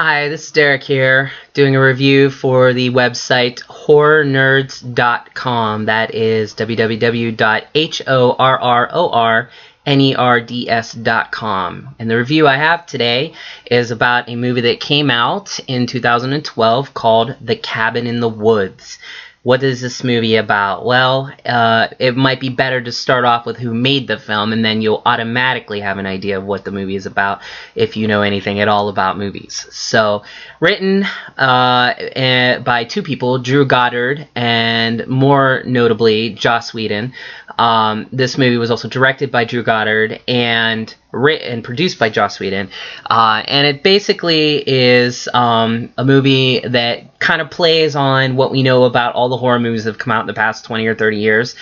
Hi, this is Derek here, doing a review for the website horrornerds.com. That is www.horrornerds.com. And the review I have today is about a movie that came out in 2012 called The Cabin in the Woods. What is this movie about? Well, it might be better to start off with who made the film, and then you'll automatically have an idea of what the movie is about if you know anything at all about movies. So, written by two people, Drew Goddard and more notably Joss Whedon. This movie was also directed by Drew Goddard and written and produced by Joss Whedon, and it basically is a movie that kind of plays on what we know about all the horror movies that have come out in the past 20 or 30 years,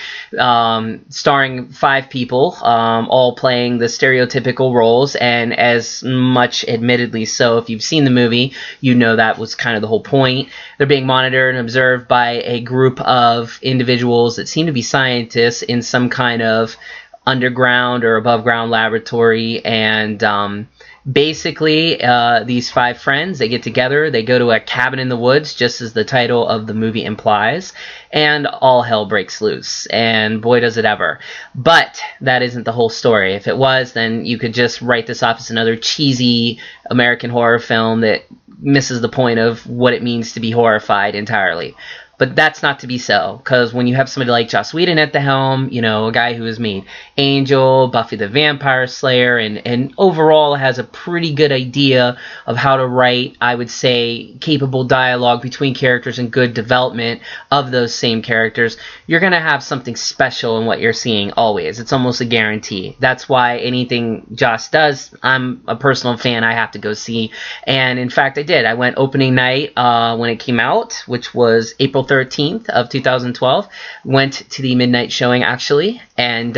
starring five people, all playing the stereotypical roles, and as much admittedly so, if you've seen the movie, you know that was kind of the whole point. They're being monitored and observed by a group of individuals that seem to be scientists in some kind of underground or above ground laboratory, and basically these five friends, they get together, they go to a cabin in the woods, just as the title of the movie implies, and all hell breaks loose, and boy does it ever. But that isn't the whole story. If it was, then you could just write this off as another cheesy American horror film that misses the point of what it means to be horrified entirely. But that's not to be so, because when you have somebody like Joss Whedon at the helm, you know, a guy who has made Angel, Buffy the Vampire Slayer, and overall has a pretty good idea of how to write, I would say, capable dialogue between characters and good development of those same characters, you're going to have something special in what you're seeing always. It's almost a guarantee. That's why anything Joss does, I'm a personal fan, I have to go see. And in fact, I did. I went opening night when it came out, which was April 13th of 2012. Went to the midnight showing actually, and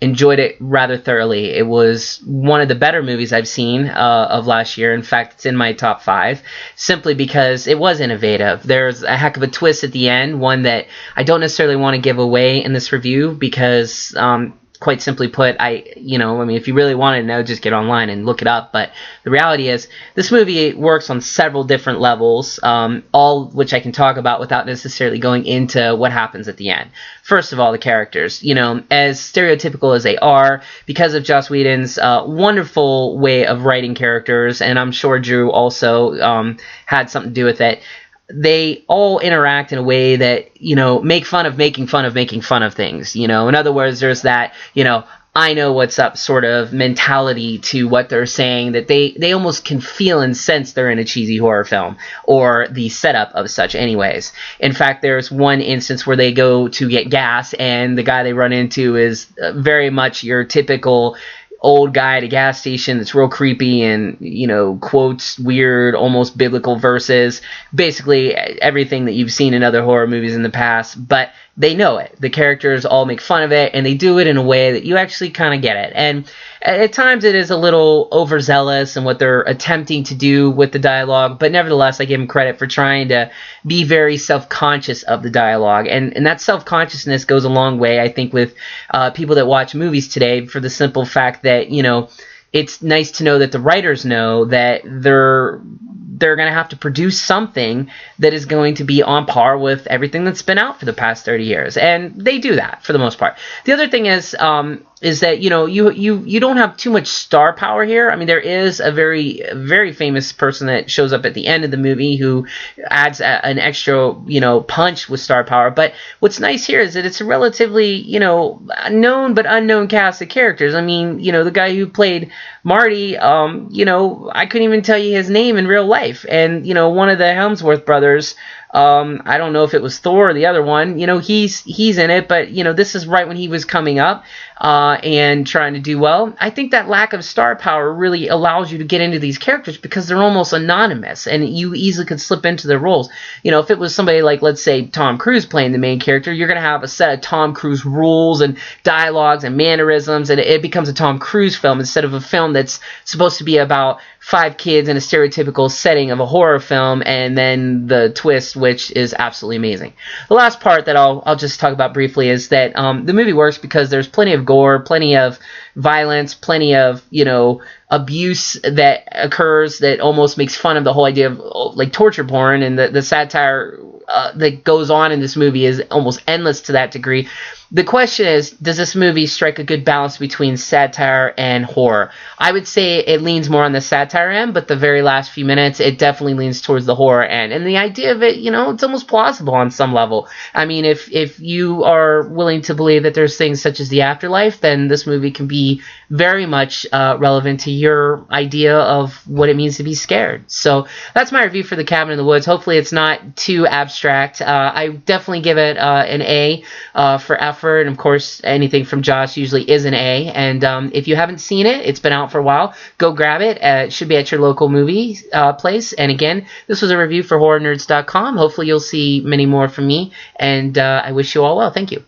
enjoyed it rather thoroughly. It was one of the better movies I've seen of last year. In fact, it's in my top 5, simply because it was innovative. There's a heck of a twist at the end, one that I don't necessarily want to give away in this review, because quite simply put, if you really want to know, just get online and look it up. But the reality is, this movie works on several different levels, all which I can talk about without necessarily going into what happens at the end. First of all, the characters, as stereotypical as they are, because of Joss Whedon's wonderful way of writing characters, and I'm sure Drew also had something to do with it, they all interact in a way that, make fun of making fun of making fun of things. In other words, there's that, I know what's up sort of mentality to what they're saying, that they almost can feel and sense they're in a cheesy horror film, or the setup of such anyways. In fact, there's one instance where they go to get gas, and the guy they run into is very much your typical old guy at a gas station that's real creepy and, quotes weird, almost biblical verses, basically everything that you've seen in other horror movies in the past, but they know it. The characters all make fun of it, and they do it in a way that you actually kind of get it. And at times it is a little overzealous in what they're attempting to do with the dialogue, but nevertheless, I give them credit for trying to be very self-conscious of the dialogue. And that self-consciousness goes a long way, I think, with people that watch movies today, for the simple fact that, it's nice to know that the writers know that they're going to have to produce something that is going to be on par with everything that's been out for the past 30 years. And they do that for the most part. The other thing is that, you don't have too much star power here. I mean, there is a very, very famous person that shows up at the end of the movie who adds an extra, punch with star power. But what's nice here is that it's a relatively, known but unknown cast of characters. I mean, the guy who played Marty, I couldn't even tell you his name in real life. And, one of the Hemsworth brothers, I don't know if it was Thor or the other one, he's in it, but, this is right when he was coming up, and trying to do well. I think that lack of star power really allows you to get into these characters because they're almost anonymous, and you easily could slip into their roles. If it was somebody like, let's say, Tom Cruise playing the main character, you're going to have a set of Tom Cruise rules and dialogues and mannerisms, and it becomes a Tom Cruise film instead of a film that's supposed to be about 5 kids in a stereotypical setting of a horror film, and then the twist which is absolutely amazing. The last part that I'll just talk about briefly is that the movie works because there's plenty of gore, plenty of violence, plenty of, abuse that occurs that almost makes fun of the whole idea of like torture porn, and the satire that goes on in this movie is almost endless to that degree. The question is, does this movie strike a good balance between satire and horror? I would say it leans more on the satire end, but the very last few minutes, it definitely leans towards the horror end. And the idea of it, it's almost plausible on some level. I mean, if you are willing to believe that there's things such as the afterlife, then this movie can be very much relevant to your idea of what it means to be scared. So that's my review for The Cabin in the Woods. Hopefully it's not too abstract. I definitely give it an A for effort. And of course, anything from Josh usually is an A. And if you haven't seen it, it's been out for a while, go grab it. It should be at your local movie place. And again, this was a review for HorrorNerds.com. Hopefully you'll see many more from me. And I wish you all well. Thank you.